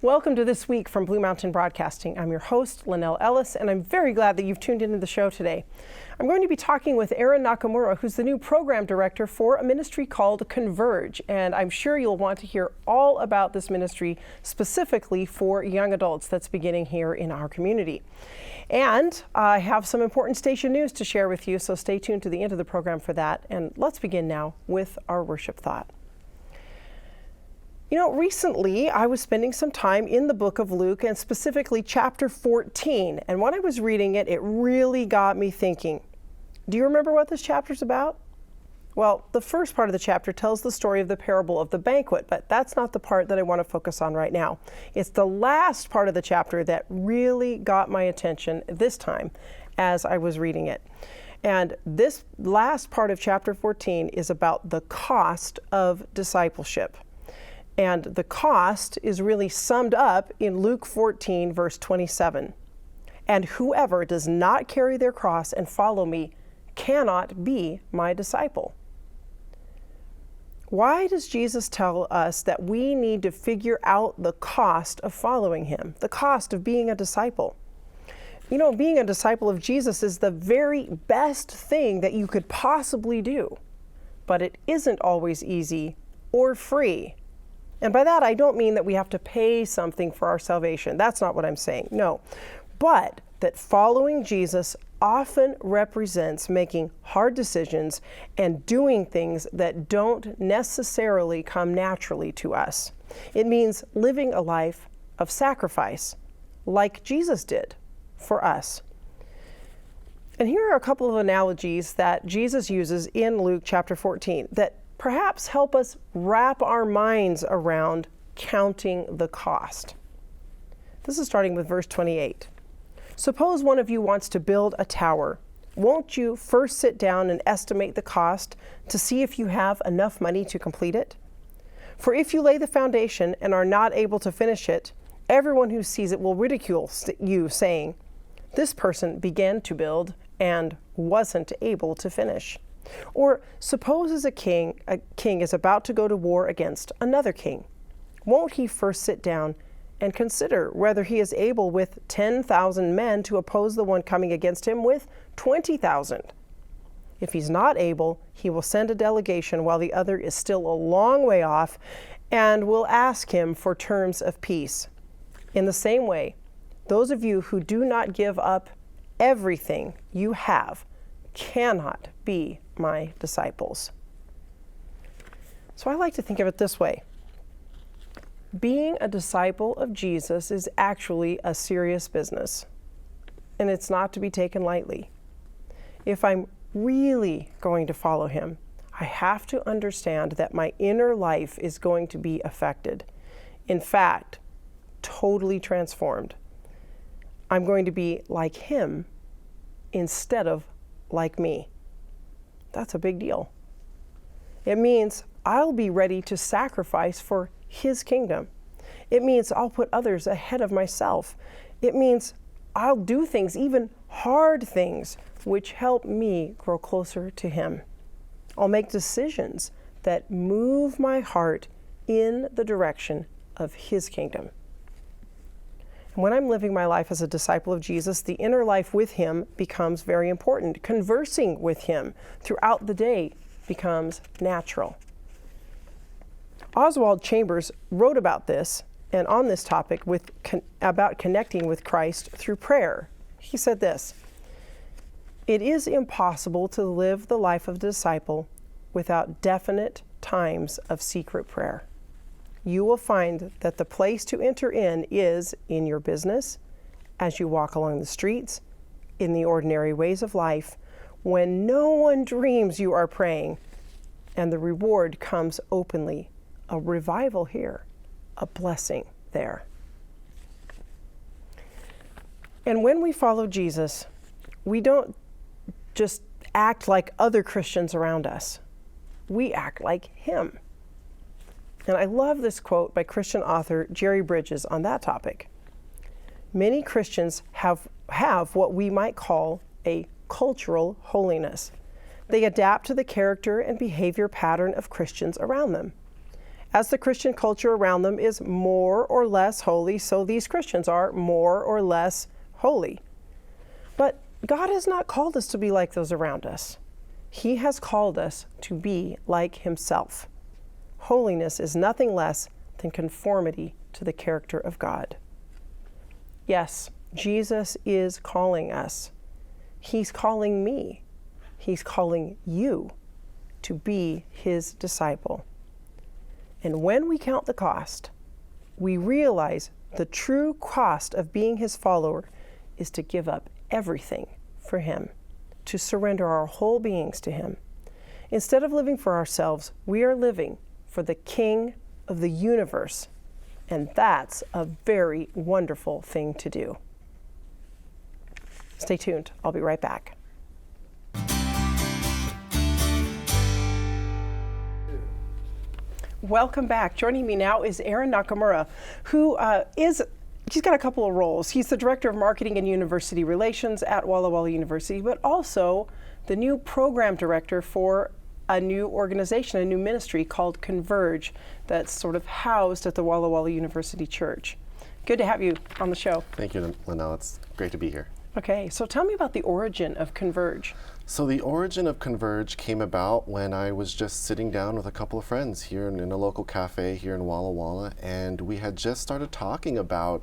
Welcome to This Week from Blue Mountain Broadcasting. I'm your host, Lynelle Ellis, and I'm very glad that you've tuned into the show today. I'm going to be talking with Aaron Nakamura, who's the new program director for a ministry called Converge, and I'm sure you'll want to hear all about this ministry specifically for young adults that's beginning here in our community. And I have some important station news to share with you, so stay tuned to the end of the program for that. And let's begin now with our worship thought. You know, recently I was spending some time in the book of Luke, and specifically chapter 14. And when I was reading it, it really got me thinking. Do you remember what this chapter's about? Well, the first part of the chapter tells the story of the parable of the banquet, but that's not the part that I want to focus on right now. It's the last part of the chapter that really got my attention this time as I was reading it. And this last part of chapter 14 is about the cost of discipleship. And the cost is really summed up in Luke 14, verse 27. And whoever does not carry their cross and follow me cannot be my disciple. Why does Jesus tell us that we need to figure out the cost of following him, the cost of being a disciple? You know, being a disciple of Jesus is the very best thing that you could possibly do, but it isn't always easy or free. And by that, I don't mean that we have to pay something for our salvation. That's not what I'm saying. No. But that following Jesus often represents making hard decisions and doing things that don't necessarily come naturally to us. It means living a life of sacrifice, like Jesus did for us. And here are a couple of analogies that Jesus uses in Luke chapter 14 that perhaps help us wrap our minds around counting the cost. This is starting with verse 28. Suppose one of you wants to build a tower. Won't you first sit down and estimate the cost to see if you have enough money to complete it? For if you lay the foundation and are not able to finish it, everyone who sees it will ridicule you, saying, "This person began to build and wasn't able to finish." Or suppose a king is about to go to war against another king. Won't he first sit down and consider whether he is able with 10,000 men to oppose the one coming against him with 20,000? If he's not able, he will send a delegation while the other is still a long way off and will ask him for terms of peace. In the same way, those of you who do not give up everything you have cannot be my disciples. So I like to think of it this way. Being a disciple of Jesus is actually a serious business, and it's not to be taken lightly. If I'm really going to follow him, I have to understand that my inner life is going to be affected. In fact, totally transformed. I'm going to be like him instead of like me. That's a big deal. It means I'll be ready to sacrifice for his kingdom. It means I'll put others ahead of myself. It means I'll do things, even hard things, which help me grow closer to him. I'll make decisions that move my heart in the direction of his kingdom. When I'm living my life as a disciple of Jesus, the inner life with him becomes very important. Conversing with him throughout the day becomes natural. Oswald Chambers wrote about this and on this topic about connecting with Christ through prayer. He said this: "It is impossible to live the life of a disciple without definite times of secret prayer. You will find that the place to enter in is in your business, as you walk along the streets, in the ordinary ways of life, when no one dreams you are praying, and the reward comes openly. A revival here, a blessing there." And when we follow Jesus, we don't just act like other Christians around us. We act like him. And I love this quote by Christian author Jerry Bridges on that topic. Many Christians have what we might call a cultural holiness. They adapt to the character and behavior pattern of Christians around them. As the Christian culture around them is more or less holy, so these Christians are more or less holy. But God has not called us to be like those around us. He has called us to be like himself. Holiness is nothing less than conformity to the character of God. Yes, Jesus is calling us. He's calling me. He's calling you to be his disciple. And when we count the cost, we realize the true cost of being his follower is to give up everything for him, to surrender our whole beings to him. Instead of living for ourselves, we are living for the King of the universe, and that's a very wonderful thing to do. Stay tuned. I'll be right back. Welcome back. Joining me now is Aaron Nakamura, who he's got a couple of roles. He's the Director of Marketing and University Relations at Walla Walla University, but also the new Program Director for a new organization, a new ministry called Converge that's sort of housed at the Walla Walla University Church. Good to have you on the show. Thank you, Lynelle. It's great to be here. Okay, so tell me about the origin of Converge. So the origin of Converge came about when I was just sitting down with a couple of friends here in a local cafe here in Walla Walla, and we had just started talking about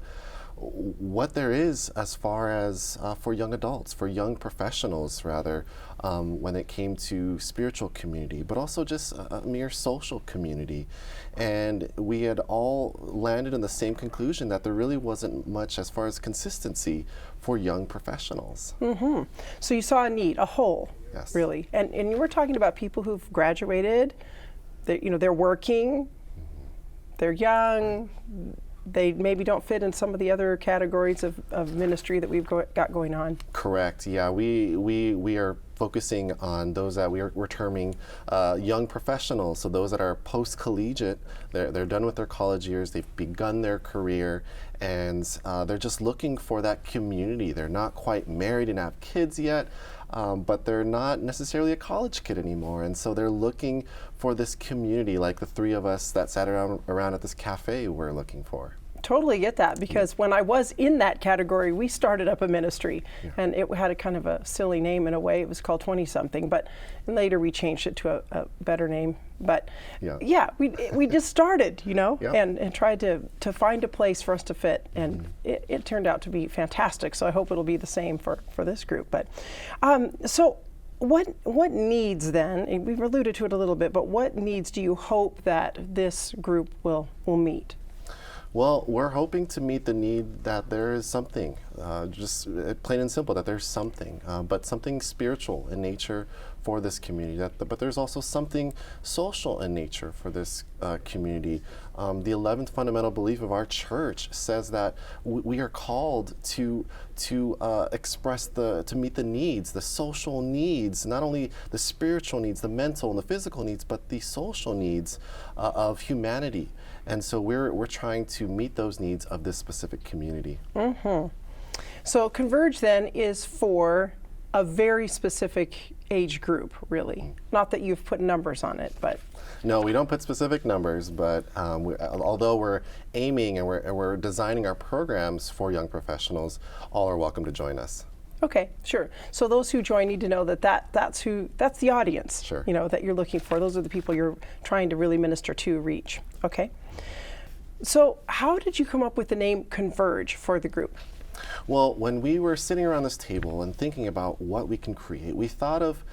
what there is as far as for young adults, for young professionals rather, when it came to spiritual community, but also just a mere social community. And we had all landed in the same conclusion that there really wasn't much as far as consistency for young professionals. Mm-hmm. So you saw a need, a hole, yes, really. And you were talking about people who've graduated, they're working, they're young, they maybe don't fit in some of the other categories of ministry that we've got going on. Correct. Yeah, we are focusing on those that we're terming young professionals. So those that are post-collegiate, they're done with their college years, they've begun their career, and they're just looking for that community. They're not quite married and have kids yet, but they're not necessarily a college kid anymore, and so they're looking for this community like the three of us that sat around at this cafe were looking for. Totally get that, because when I was in that category, we started up a ministry, yeah, and it had a kind of a silly name in a way. It was called 20-something, but later we changed it to a better name. But yeah, we just started, yeah, and tried to find a place for us to fit, and it turned out to be fantastic. So I hope it'll be the same for this group. But so what needs then, and we've alluded to it a little bit, but what needs do you hope that this group will meet? Well, we're hoping to meet the need that there is something, just plain and simple, that there's something, but something spiritual in nature for this community. But there's also something social in nature for this community. The 11th fundamental belief of our church says that we are called to express to meet the needs, the social needs, not only the spiritual needs, the mental and the physical needs, but the social needs of humanity. And so we're trying to meet those needs of this specific community. Mm-hmm. So Converge then is for a very specific age group, really. Not that you've put numbers on it, but. No, we don't put specific numbers, but although we're aiming and we're designing our programs for young professionals, all are welcome to join us. Okay, sure. So those who join need to know that's the audience, sure, that you're looking for. Those are the people you're trying to really minister to, reach. Okay. So how did you come up with the name Converge for the group? Well, when we were sitting around this table and thinking about what we can create, we thought of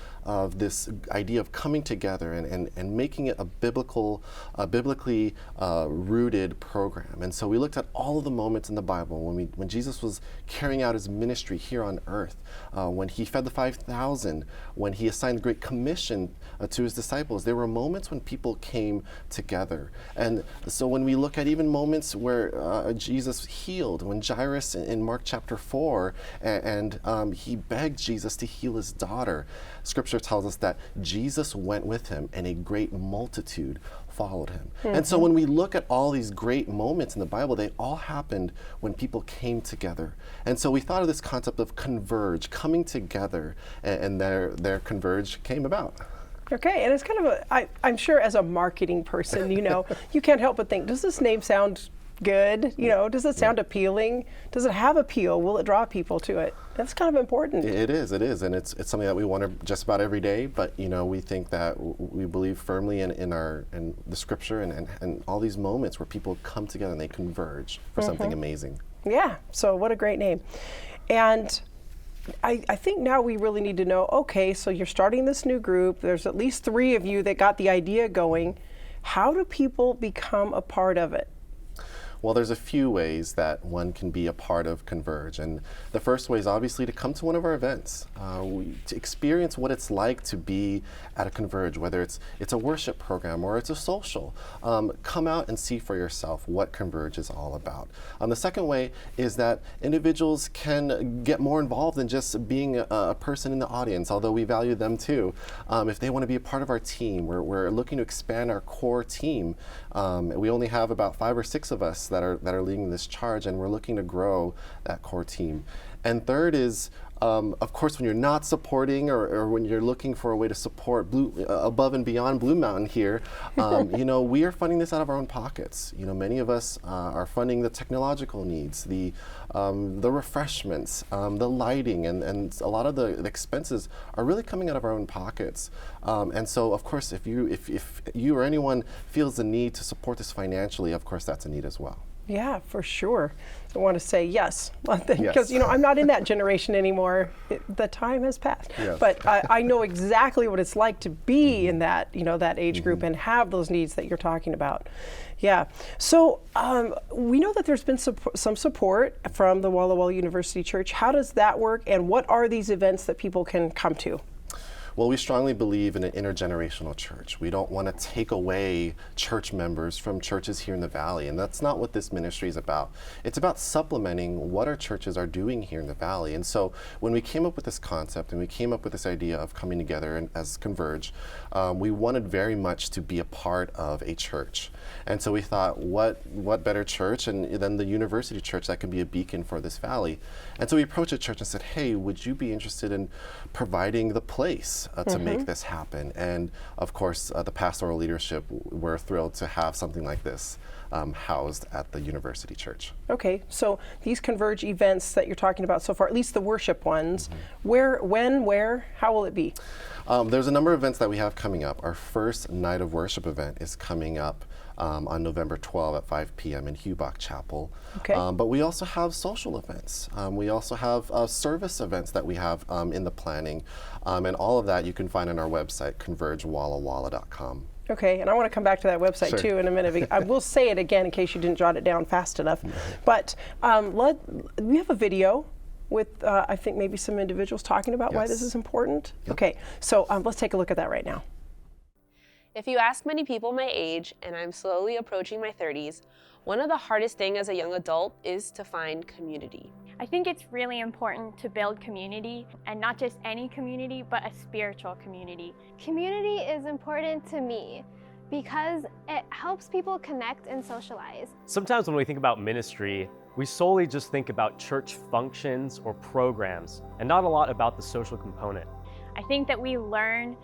this idea of coming together and making it a biblically rooted program. And so we looked at all of the moments in the Bible when Jesus was carrying out his ministry here on earth, when he fed the 5,000, when he assigned the Great Commission to his disciples. There were moments when people came together. And so when we look at even moments where Jesus healed, when Jairus in Mark chapter 4, and he begged Jesus to heal his daughter, Scripture tells us that Jesus went with him and a great multitude followed him. Mm-hmm. And so when we look at all these great moments in the Bible, they all happened when people came together. And so we thought of this concept of converge, coming together, and their converge came about. Okay, and it's kind of I'm sure as a marketing person, you can't help but think, does this name sound good? Does it sound appealing? Does it have appeal? Will it draw people to it? That's kind of important. It is, and it's something that we wonder just about every day. But we think that we believe firmly in the Scripture and all these moments where people come together and they converge for something amazing. Yeah. So what a great name, and I think now we really need to know. Okay, so you're starting this new group. There's at least 3 of you that got the idea going. How do people become a part of it? Well, there's a few ways that one can be a part of Converge. And the first way is obviously to come to one of our events, to experience what it's like to be at a Converge, whether it's a worship program or it's a social. Come out and see for yourself what Converge is all about. The second way is that individuals can get more involved than just being a person in the audience, although we value them too. If they want to be a part of our team, we're looking to expand our core team. We only have about 5 or 6 of us that are leading this charge, and we're looking to grow that core team. And third is, of course, when you're not supporting or when you're looking for a way to support above and beyond Blue Mountain here, we are funding this out of our own pockets. Many of us are funding the technological needs, the refreshments, the lighting, and a lot of the expenses are really coming out of our own pockets. And so, of course, if you or anyone feels the need to support this financially, of course, that's a need as well. Yeah, for sure. I want to say yes, because I'm not in that generation anymore. The time has passed. Yes. But I know exactly what it's like to be in that that age group and have those needs that you're talking about. Yeah. So we know that there's been some support from the Walla Walla University Church. How does that work, and what are these events that people can come to? Well, we strongly believe in an intergenerational church. We don't want to take away church members from churches here in the Valley, and that's not what this ministry is about. It's about supplementing what our churches are doing here in the Valley. And so when we came up with this concept and we came up with this idea of coming together and as Converge, we wanted very much to be a part of a church. And so we thought, what better church than the university church that can be a beacon for this valley? And so we approached the church and said, hey, would you be interested in providing the place to make this happen? And of course, the pastoral leadership were thrilled to have something like this housed at the university church. Okay, so these Converge events that you're talking about so far, at least the worship ones, where, how will it be? There's a number of events that we have coming up. Our first night of worship event is coming up on November 12 at 5 p.m. in Hubach Chapel. Okay. But we also have social events. We also have service events that we have in the planning. And all of that you can find on our website, convergewallawalla.com. Okay, and I want to come back to that website too in a minute. I will say it again in case you didn't jot it down fast enough. But we have a video with, I think, maybe some individuals talking about why this is important. Yep. Okay, so let's take a look at that right now. If you ask many people my age, and I'm slowly approaching my 30s, one of the hardest things as a young adult is to find community. I think it's really important to build community, and not just any community, but a spiritual community. Community is important to me because it helps people connect and socialize. Sometimes when we think about ministry, we solely just think about church functions or programs, and not a lot about the social component. I think that we learn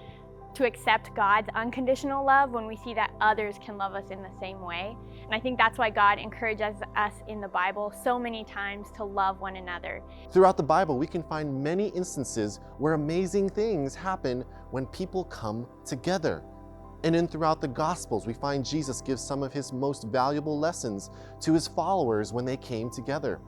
to accept God's unconditional love when we see that others can love us in the same way. And I think that's why God encourages us in the Bible so many times to love one another. Throughout the Bible, we can find many instances where amazing things happen when people come together. And throughout the Gospels, we find Jesus gives some of his most valuable lessons to his followers when they came together.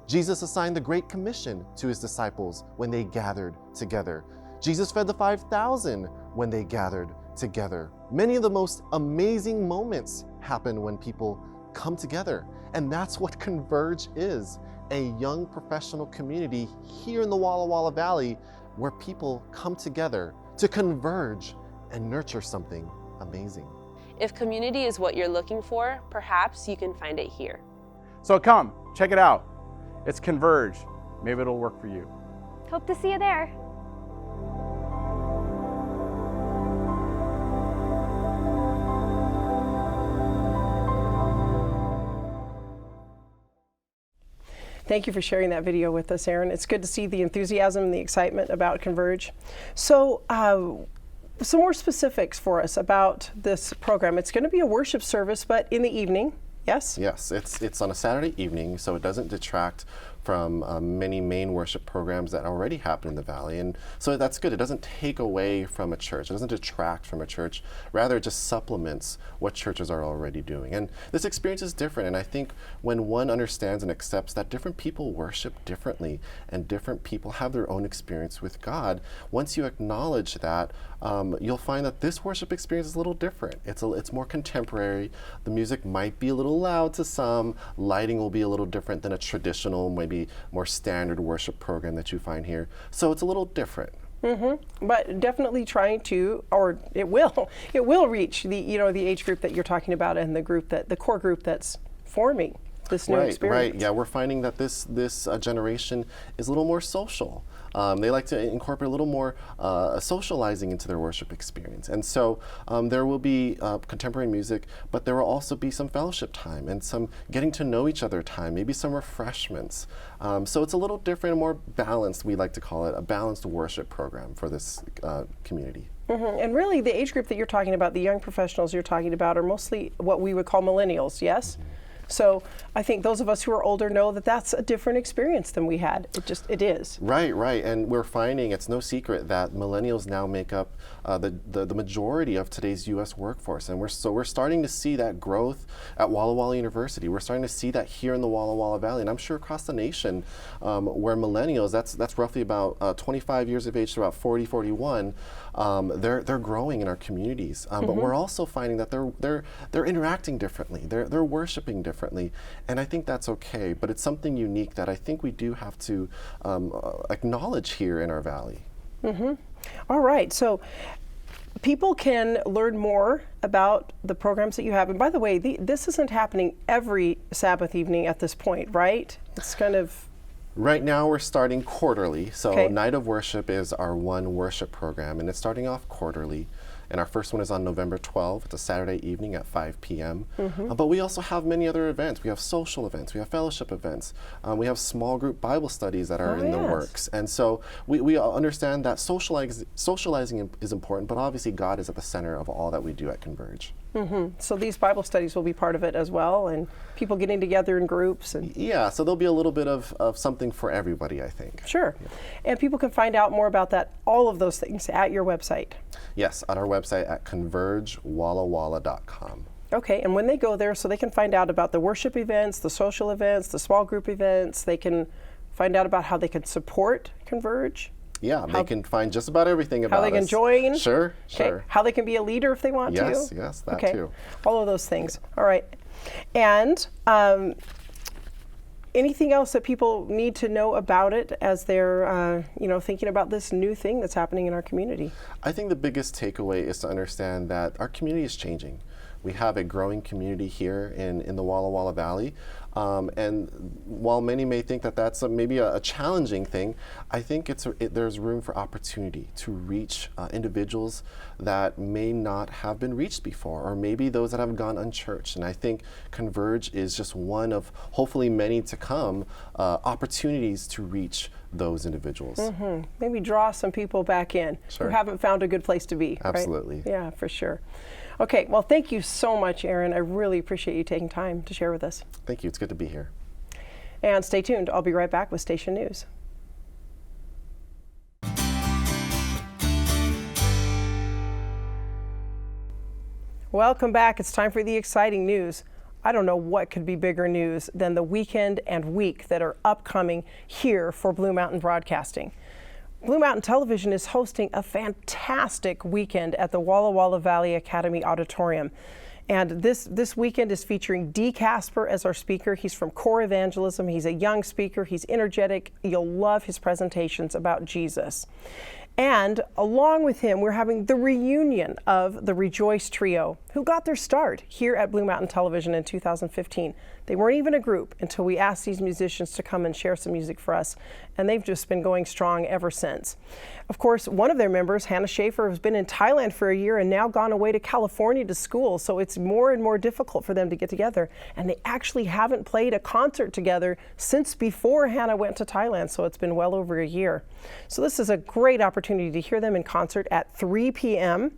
Jesus assigned the Great Commission to his disciples when they gathered together. Jesus fed the 5,000 when they gathered together. Many of the most amazing moments happen when people come together. And that's what Converge is, a young professional community here in the Walla Walla Valley where people come together to converge and nurture something amazing. If community is what you're looking for, perhaps you can find it here. So come, check it out. It's Converge. Maybe it'll work for you. Hope to see you there. Thank you for sharing that video with us, Aaron. It's good to see the enthusiasm and the excitement about Converge. So some more specifics for us about this program. It's going to be a worship service, but in the evening, yes? Yes, it's on a Saturday evening, so it doesn't detract from many main worship programs that already happen in the Valley. And so that's good. It doesn't take away from a church. It doesn't detract from a church. Rather, it just supplements what churches are already doing. And this experience is different. And I think when one understands and accepts that different people worship differently and different people have their own experience with God, once you acknowledge that, you'll find that this worship experience is a little different. It's more contemporary. The music might be a little loud to some. Lighting will be a little different than a traditional, maybe more standard worship program that you find here. So it's a little different. But definitely trying to, or it will reach the the age group that you're talking about and the core group that's forming this new experience. Right. Yeah, we're finding that this generation is a little more social. They like to incorporate a little more socializing into their worship experience. And so there will be contemporary music, but there will also be some fellowship time and some getting to know each other time, maybe some refreshments. So it's a little different and more balanced, we like to call it, a balanced worship program for this community. And really the age group that you're talking about, the young professionals you're talking about, are mostly what we would call millennials, yes? So I think those of us who are older know that that's a different experience than we had. It is. Right. And we're finding, it's no secret that millennials now make up the majority of today's U.S. workforce. And we're starting to see that growth at Walla Walla University. We're starting to see that here in the Walla Walla Valley. And I'm sure across the nation, where millennials, that's roughly about 25 years of age to about 40, 41, they're growing in our communities. But we're also finding that they're interacting differently. They're worshiping differently. And I think that's okay, but it's something unique that I think we do have to acknowledge here in our Valley. All right, so people can learn more about the programs that you have. And by the way, this isn't happening every Sabbath evening at this point, right? It's kind of... Right now we're starting quarterly. So Night of Worship is our one worship program, and it's starting off quarterly. And our first one is on November 12th. It's a Saturday evening at 5 p.m. But we also have many other events. We have social events. We have fellowship events. We have small group Bible studies that are in the works. And so we understand that socializing is important, but obviously God is at the center of all that we do at Converge. So these Bible studies will be part of it as well, and people getting together in groups. And yeah, so there'll be a little bit of something for everybody, I think. Sure. And people can find out more about that, all of those things, at your website. Yes, at our website at convergewallawalla.com. Okay, and when they go there, so they can find out about the worship events, the social events, the small group events, they can find out about how they can support Converge. Yeah, they can find just about everything about us. How they can join. Sure. How they can be a leader if they want to. Yes, that too. All of those things. All right. And anything else that people need to know about it as they're, thinking about this new thing that's happening in our community? I think the biggest takeaway is to understand that our community is changing. We have a growing community here in the Walla Walla Valley. And while many may think that that's maybe a challenging thing, I think there's room for opportunity to reach individuals that may not have been reached before, or maybe those that have gone unchurched. And I think Converge is just one of hopefully many to come opportunities to reach those individuals. Maybe draw some people back in who haven't found a good place to be. Absolutely. Right? Yeah, for sure. Okay, well, thank you so much, Aaron. I really appreciate you taking time to share with us. Thank you. It's good to be here. And stay tuned. I'll be right back with Station News. Welcome back. It's time for the exciting news. I don't know what could be bigger news than the weekend and week that are upcoming here for Blue Mountain Broadcasting. Blue Mountain Television is hosting a fantastic weekend at the Walla Walla Valley Academy Auditorium. And this weekend is featuring Dee Casper as our speaker. He's from Core Evangelism. He's a young speaker. He's energetic. You'll love his presentations about Jesus. And along with him, we're having the reunion of the Rejoice Trio, who got their start here at Blue Mountain Television in 2015. They weren't even a group until we asked these musicians to come and share some music for us, and they've just been going strong ever since. Of course, one of their members, Hannah Schaefer, has been in Thailand for a year and now gone away to California to school, so it's more and more difficult for them to get together, and they actually haven't played a concert together since before Hannah went to Thailand, so it's been well over a year. So this is a great opportunity to hear them in concert at 3 p.m.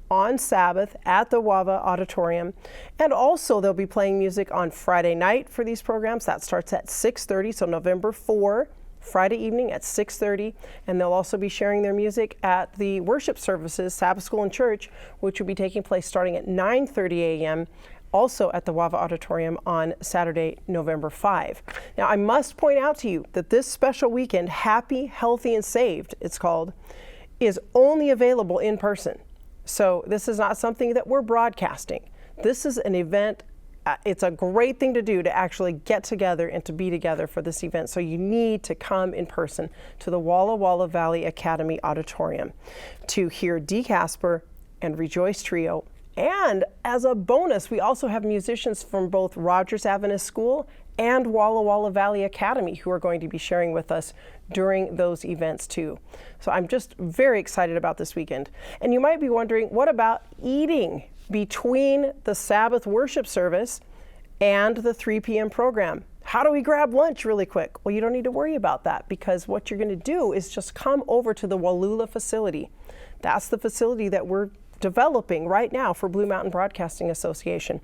on Sabbath at the Wava Auditorium. And also they'll be playing music on Friday night for these programs. That starts at 6:30, so November 4, Friday evening at 6:30. And they'll also be sharing their music at the worship services, Sabbath School and Church, which will be taking place starting at 9:30 a.m. also at the Wava Auditorium on Saturday, November 5. Now, I must point out to you that this special weekend, Happy, Healthy, and Saved, it's called, is only available in person. So this is not something that we're broadcasting. This is an event. It's a great thing to do to actually get together and to be together for this event. So you need to come in person to the Walla Walla Valley Academy Auditorium to hear Dee Casper and Rejoice Trio. And as a bonus, we also have musicians from both Rogers Adventist School and Walla Walla Valley Academy who are going to be sharing with us during those events too. So I'm just very excited about this weekend. And you might be wondering, what about eating between the Sabbath worship service and the 3 p.m. program? How do we grab lunch really quick? Well, you don't need to worry about that, because what you're going to do is just come over to the Wallula facility. That's the facility that we're developing right now for Blue Mountain Broadcasting Association.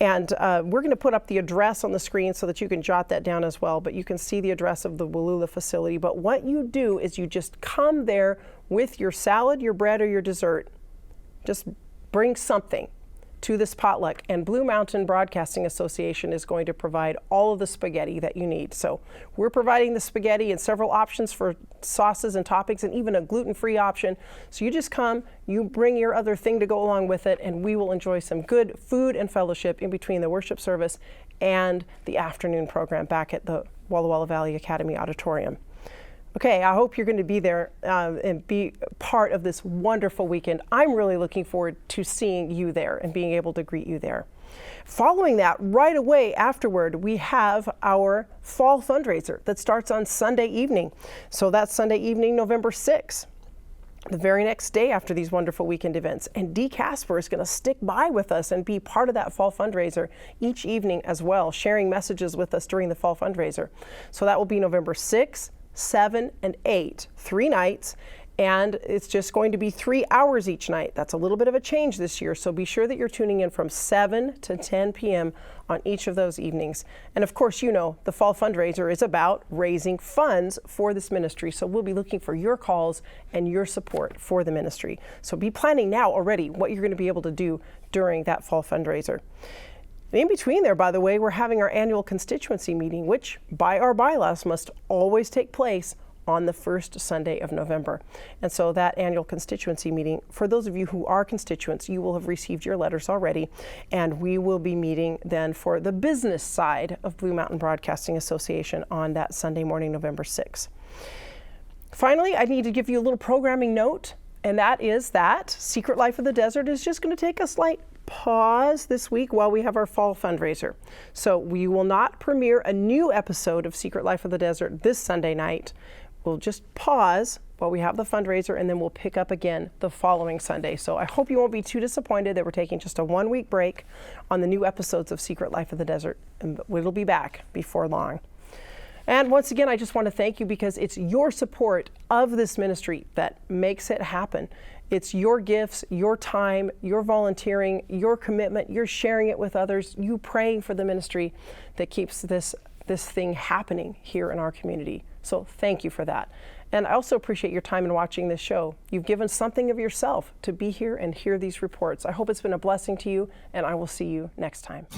And we're going to put up the address on the screen so that you can jot that down as well, but you can see the address of the Wallula facility. But what you do is you just come there with your salad, your bread, or your dessert. Just bring something to this potluck, and Blue Mountain Broadcasting Association is going to provide all of the spaghetti that you need. So we're providing the spaghetti and several options for sauces and toppings, and even a gluten-free option. So you just come, you bring your other thing to go along with it, and we will enjoy some good food and fellowship in between the worship service and the afternoon program back at the Walla Walla Valley Academy Auditorium. Okay, I hope you're going to be there and be part of this wonderful weekend. I'm really looking forward to seeing you there and being able to greet you there. Following that, right away afterward, we have our fall fundraiser that starts on Sunday evening. So that's Sunday evening, November 6th, the very next day after these wonderful weekend events. And Dee Casper is going to stick by with us and be part of that fall fundraiser each evening as well, sharing messages with us during the fall fundraiser. So that will be November 6th, 7, and 8, 3 nights, and it's just going to be 3 hours each night. That's a little bit of a change this year, so be sure that you're tuning in from 7 to 10 p.m. on each of those evenings. And of course, you know, the fall fundraiser is about raising funds for this ministry, so we'll be looking for your calls and your support for the ministry. So be planning now already what you're going to be able to do during that fall fundraiser. In between there, by the way, we're having our annual constituency meeting, which by our bylaws must always take place on the first Sunday of November. And so that annual constituency meeting, for those of you who are constituents, you will have received your letters already, and we will be meeting then for the business side of Blue Mountain Broadcasting Association on that Sunday morning, November 6th. Finally, I need to give you a little programming note, and that is that Secret Life of the Desert is just going to take a slight pause this week while we have our fall fundraiser. So we will not premiere a new episode of Secret Life of the Desert this Sunday night. We'll just pause while we have the fundraiser, and then we'll pick up again the following Sunday. So I hope you won't be too disappointed that we're taking just a 1-week break on the new episodes of Secret Life of the Desert, and we'll be back before long. And once again, I just want to thank you, because it's your support of this ministry that makes it happen. It's your gifts, your time, your volunteering, your commitment, your sharing it with others, you praying for the ministry that keeps this thing happening here in our community. So thank you for that. And I also appreciate your time in watching this show. You've given something of yourself to be here and hear these reports. I hope it's been a blessing to you, and I will see you next time.